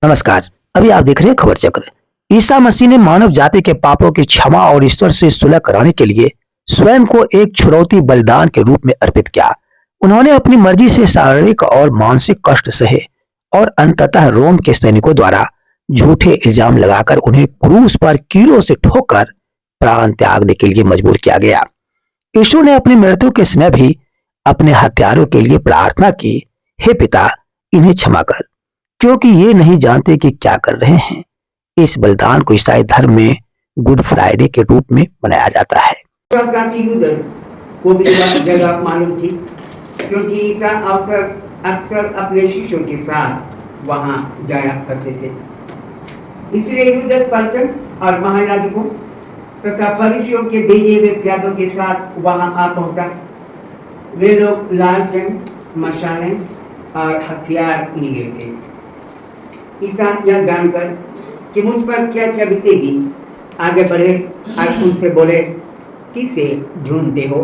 नमस्कार। अभी आप देख रहे हैं खबर चक्र। ईसा मसीह ने मानव जाति के पापों की क्षमा और ईश्वर से सुलह कराने के लिए स्वयं को एक छुड़ौती बलिदान के रूप में अर्पित किया। उन्होंने अपनी मर्जी से शारीरिक और मानसिक कष्ट सहे और अंततः रोम के सैनिकों द्वारा झूठे इल्जाम लगाकर उन्हें क्रूस पर कीलों से ठोककर प्राण त्यागने के लिए मजबूर किया गया। यीशु ने अपनी मृत्यु के समय भी अपने हत्यारों के लिए प्रार्थना की, हे पिता, इन्हें क्षमा कर, क्योंकि ये नहीं जानते कि क्या कर रहे हैं। इस बलिदान को ईसाई धर्म में गुड फ्राइडे के रूप में मनाया जाता है। यूदस को भी वह जगह मालूम थी, क्योंकि ईसा अक्सर अपने शिष्यों के साथ वहां जाया करते थे। इसलिए यूदस पलटन और महायाजकों तथा फरीसियों के भेजे हुए प्यादों के साथ वहां आ पहुंचा। वे लोग लालटेन, मशालें और हथियार लिए थे। ईसा यह जानकर कि मुझ पर क्या क्या बीतेगी, आगे बढ़े और उनसे बोले, किसे ढूंढते हो?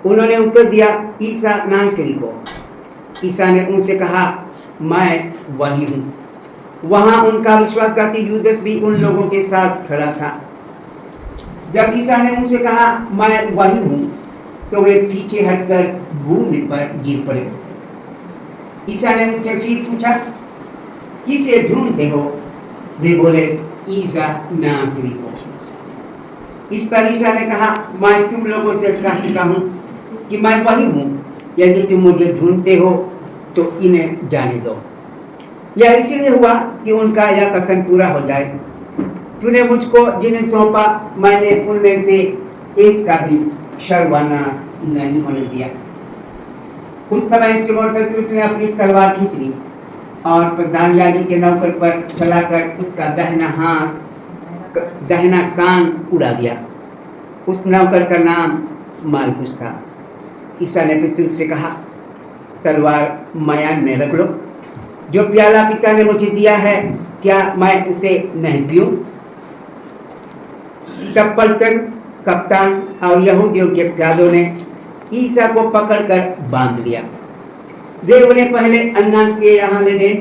उन्होंने उत्तर दिया, ईसा नासरी को। ईसा ने उनसे कहा, मैं वही हूँ। वहाँ उनका विश्वासघाती यूदस भी उन लोगों के साथ खड़ा था। जब ईसा ने उनसे कहा, मैं वही हूँ, तो वे पीछे हटकर भूमि पर गिर पड़े। ईसा ने उससे फिर पूछा, किसे ढूंढते हो? वे बोले, ईसा नासरी को। इस पर ईसा ने कहा, मैं तुम लोगों से कह चुका हूँ कि मैं वही हूँ। यदि तुम मुझे ढूंढते हो तो इन्हें जाने दो। यह इसलिए हुआ कि उनका यह कथन पूरा हो जाए, तूने मुझको जिन्हें सौंपा, मैंने उनमें से एक का भी सर्वनाश नहीं होने दिया। उस समय सिमोन पतरस ने अपनी तलवार खींच ली और प्रधान याजक के नौकर पर चलाकर उसका दाहिना कान उड़ा दिया। उस नौकर का नाम मालकुस था। ईसा ने पतरस से कहा, तलवार मयान में रख लो। जो प्याला पिता ने मुझे दिया है, क्या मैं उसे नहीं पीऊं? तब पलटन, कप्तान और यहूदियों के प्यादों ने ईसा को पकड़कर बांध लिया। वे उन्हें पहले अन्नास के यहाँ ले गए,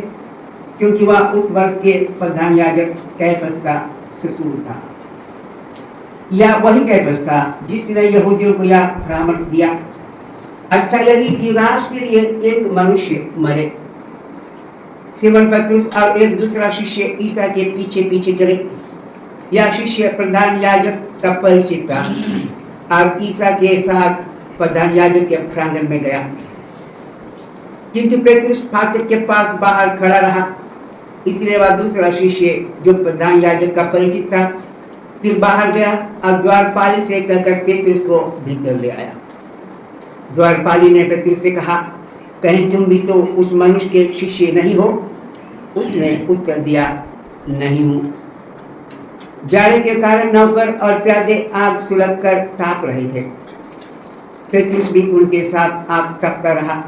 क्योंकि वह उस वर्ष के प्रधान याजक कैफस का ससुर था। यह वही कैफस था जिसने यहूदियों को यह परामर्श दिया, अच्छा यही कि राष्ट्र के लिए एक मनुष्य मरे। सिमोन पतरस और एक दूसरा शिष्य ईसा के पीछे पीछे चले। यह शिष्य प्रधान याजक का परिचित था और ईसा के साथ प्रधान याजक के प्रांगण में गया, किंतु पेतरुस फाटक के पास बाहर खड़ा रहा। इसलिए वह दूसरा शिष्य जो प्रधान याजक का परिचित था फिर बाहर गया और द्वारपाली से कहकर पेतरुस को भीतर ले आया। द्वारपाली ने पेतरुस से कहा, कहीं तुम भी तो उस मनुष्य के शिष्य नहीं हो? उसने उत्तर दिया, नहीं हूँ। जाड़े के कारण नौकर और प्यादे आग सुलग कर ताप रहे थे। पेतरुस भी उनके साथ आग तपता रहा।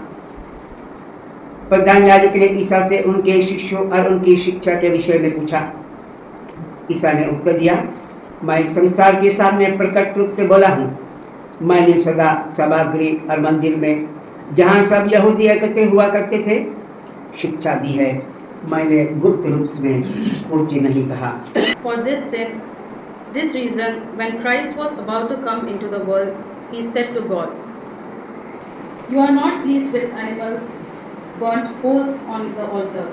प्रधान याजक ने ईसा से उनके शिष्यों और उनकी शिक्षा के विषय में पूछा। ईसा ने उत्तर दिया, मैं संसार के सामने प्रकट रूप से बोला हूँ। मैंने सदा सभागृह और मंदिर में, जहाँ सब यहूदी एकत्र हुआ करते थे, शिक्षा दी है। मैंने गुप्त रूप में कुछ नहीं कहा। For this reason, when Christ was about to come into the world, he said to God, "You are not pleased with animals burnt whole on the altar.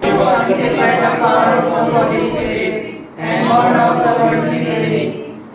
You sanctify the power of the Holy Spirit, and born of the Virgin Mary.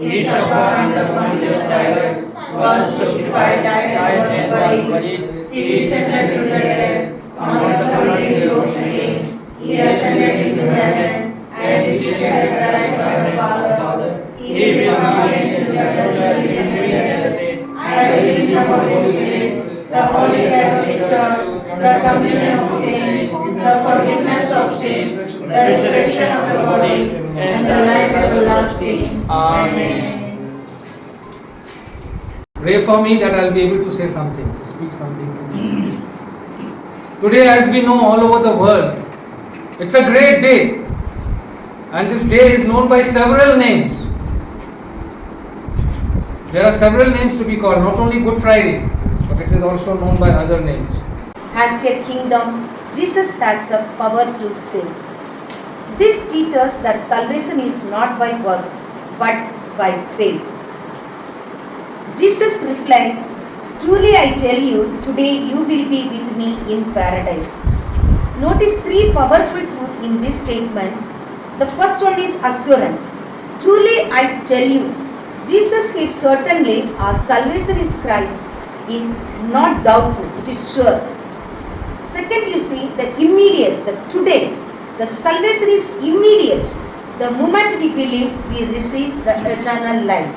He suffered under Pontius Pilate, was crucified, died, and was buried. He descended to the dead. On the third day he rose again. He ascended into heaven, and is seated at the right hand of the Father. He will come again to judge the living and the dead. I believe in the Holy Spirit, the Holy Catholic Church, the communion of saints, the forgiveness of sins, the resurrection of the body, and the life everlasting. Amen. Pray for me that I'll be able to say something, to speak something to me. Today, as we know all over the world, it's a great day, and this day is known by several names. There are several names to be called, not only Good Friday, but it is also known by other names. Has your kingdom Jesus has the power to save. This teaches that salvation is not by works but by faith. Jesus replied, "Truly I tell you, today you will be with me in paradise." Notice three powerful truths in this statement. The first one is assurance. Truly I tell you, Jesus is certainly our salvation is Christ, is not doubtful, it is sure. Second, you see the immediate, the today, the salvation is immediate. The moment we believe, we receive the eternal life.